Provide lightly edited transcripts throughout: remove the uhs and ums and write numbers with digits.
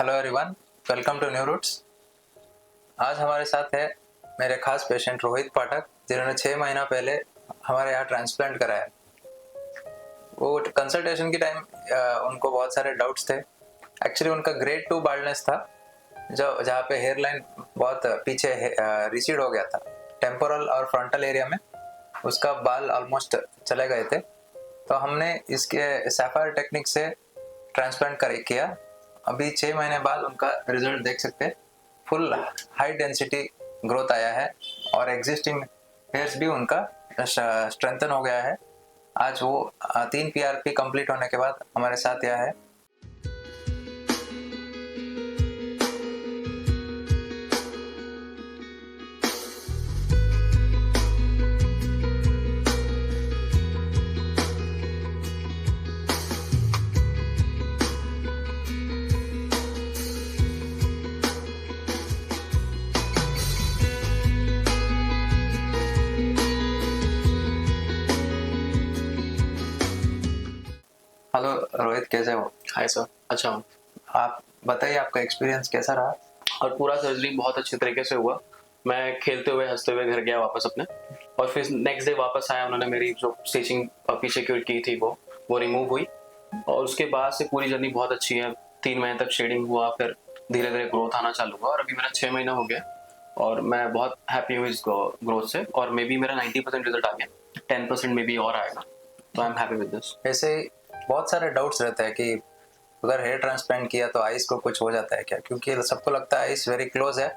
Hello everyone, welcome to New Roots. आज हमारे साथ है मेरे खास पेशेंट रोहित पाठक, जिन्होंने 6 महीना पहले हमारे यहाँ ट्रांसप्लांट कराया। वो कंसल्टेशन के टाइम उनको बहुत सारे डाउट्स थे। एक्चुअली उनका ग्रेड 2 बाल्डनेस था, जो जहाँ पे हेयर लाइन बहुत पीछे रिसीड हो गया था। टेम्पोरल और फ्रंटल एरिया में उसका बाल ऑलमोस्ट चले गए थे। तो हमने इसके सैफायर टेक्निक से ट्रांसप्लांट किया। अभी 6 महीने बाद उनका रिजल्ट देख सकते हैं। फुल हाई डेंसिटी ग्रोथ आया है और एग्जिस्टिंग हेयर्स भी उनका स्ट्रेंथन हो गया है। आज वो 3 PRP कंप्लीट होने के बाद हमारे साथ यहाँ है। हेलो रोहित, कैसे हो? हाय सर, अच्छा हूँ। आप बताइए, आपका एक्सपीरियंस कैसा रहा? और पूरा सर्जरी बहुत अच्छे तरीके से हुआ। मैं खेलते हुए हंसते हुए घर गया वापस अपने, और फिर नेक्स्ट डे वापस आया। उन्होंने मेरी जो स्टिचिंग पीछे की थी वो रिमूव हुई, और उसके बाद से पूरी जर्नी बहुत अच्छी है। 3 महीने तक शेडिंग हुआ, फिर धीरे धीरे ग्रोथ आना चालू हुआ, और अभी मेरा 6 महीना हो गया और मैं बहुत हैप्पी हूँ इस ग्रोथ से। और मे बी मेरा 90% रिजल्ट आ गया, 10% मे बी और आएगा, तो I am happy with this. ऐसे बहुत सारे डाउट्स रहते हैं कि अगर हेयर ट्रांसप्लांट किया तो आइस को कुछ हो जाता है क्या, क्योंकि सबको लगता है आइस वेरी क्लोज है,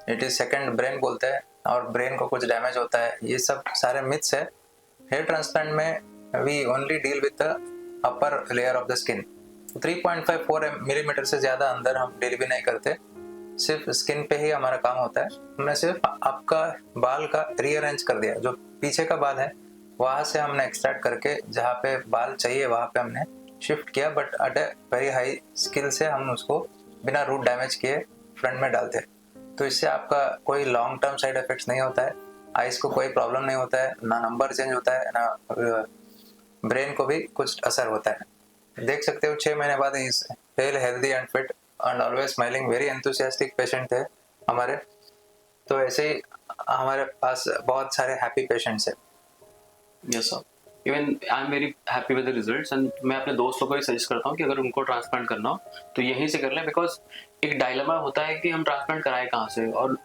इट इज सेकंड ब्रेन बोलते हैं, और ब्रेन को कुछ डैमेज होता है। ये सब सारे मिथ्स है। हेयर ट्रांसप्लांट में we only deal with the upper layer of the skin. 3.54 millimetre से ज़्यादा अंदर हम डील भी नहीं करते, सिर्फ स्किन पे ही हमारा काम होता है। हमने सिर्फ आपका बाल का रीअरेंज कर दिया, जो पीछे का बाल है वहाँ से हमने एक्सट्रैक्ट करके जहाँ पे बाल चाहिए वहाँ पे हमने शिफ्ट किया, but at a very high skill से हम उसको बिना रूट डैमेज किए फ्रंट में डालते हैं। तो इससे आपका कोई लॉन्ग टर्म साइड इफेक्ट्स नहीं होता है, आइस को कोई प्रॉब्लम नहीं होता है, ना नंबर चेंज होता है, ना ब्रेन को भी कुछ असर होता है। देख सकते हो 6 महीने बाद is fail healthy and fit and always smiling. Very enthusiastic patient थे हमारे। तो ऐसे ही हमारे पास बहुत सारे हैप्पी पेशेंट्स हैं। Yes sir, even I am very happy with the results. And मैं अपने दोस्तों को भी सजेस्ट करता हूँ कि अगर उनको ट्रांसप्लांट करना हो तो यहीं से कर लें, बिकॉज एक डायलेमा होता है कि हम ट्रांसप्लांट कराएं कहाँ से। और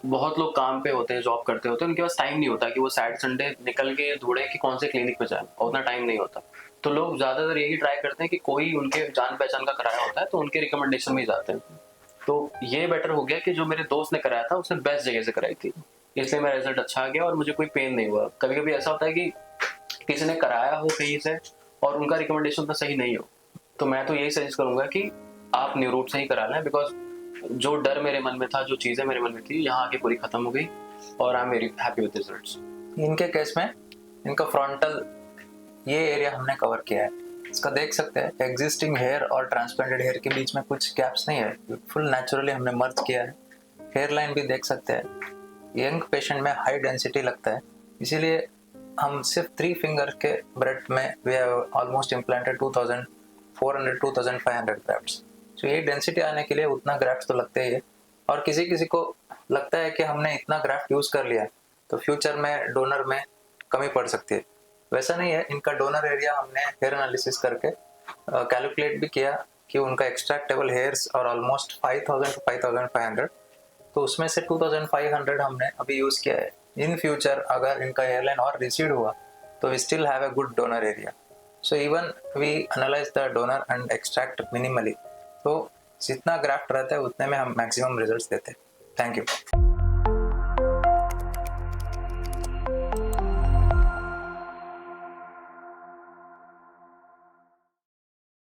बहुत लोग काम पे होते हैं, जॉब करते होते हैं, उनके पास टाइम नहीं होता कि वो सैटरडे संडे निकल के ढूंढे कि कौन से क्लिनिक पे जाए, और उतना टाइम नहीं होता। तो लोग ज़्यादातर यही ट्राई करते हैं कि कोई उनके जान पहचान का कराया होता है तो उनके रिकमेंडेशन में ही जाते हैं। तो ये बेटर हो गया कि जो मेरे दोस्त ने कराया था उसने बेस्ट जगह से कराई थी, इसलिए मेरा रिजल्ट अच्छा आ गया और मुझे कोई पेन नहीं हुआ। कभी कभी ऐसा होता है कि किसी ने कराया हो कहीं से और उनका रिकमेंडेशन तो सही नहीं हो, तो मैं तो यही सजेस्ट करूंगा कि आप न्यू रूट से ही करा लें। बिकॉज जो डर मेरे मन में था, जो चीज़ें मेरे मन में थी, यहाँ आके पूरी खत्म हो गई, और I am very happy with results. इनके केस में इनका फ्रंटल ये एरिया हमने कवर किया है। इसका देख सकते हैं एग्जिस्टिंग हेयर और ट्रांसप्लांटेड हेयर के बीच में कुछ गैप्स नहीं है, फुल नेचुरली हमने मर्ज किया है। हेयर लाइन भी देख सकते हैं। यंग पेशेंट में हाई डेंसिटी लगता है, इसीलिए हम सिर्फ 3 फिंगर के ब्रेड में we have almost implanted 2400 2500 grafts. तो ये डेंसिटी आने के लिए उतना ग्राफ्ट तो लगते ही है। और किसी किसी को लगता है कि हमने इतना ग्राफ्ट यूज़ कर लिया तो फ्यूचर में डोनर में कमी पड़ सकती है। वैसा नहीं है। इनका डोनर एरिया हमने हेयर एनालिसिस करके कैलकुलेट भी किया कि उनका एक्सट्रैक्टेबल हेयर्स और ऑलमोस्ट 5000 to 5500, तो उसमें से 2500 हमने अभी यूज़ किया है। इन फ्यूचर अगर इनका हेयरलाइन और रिसीड हुआ तो we still have a good donor area. So even we analyse the donor and extract minimally. तो जितना ग्राफ्ट रहता है उतने में हम मैक्सिमम रिजल्ट्स देते हैं। Thank you.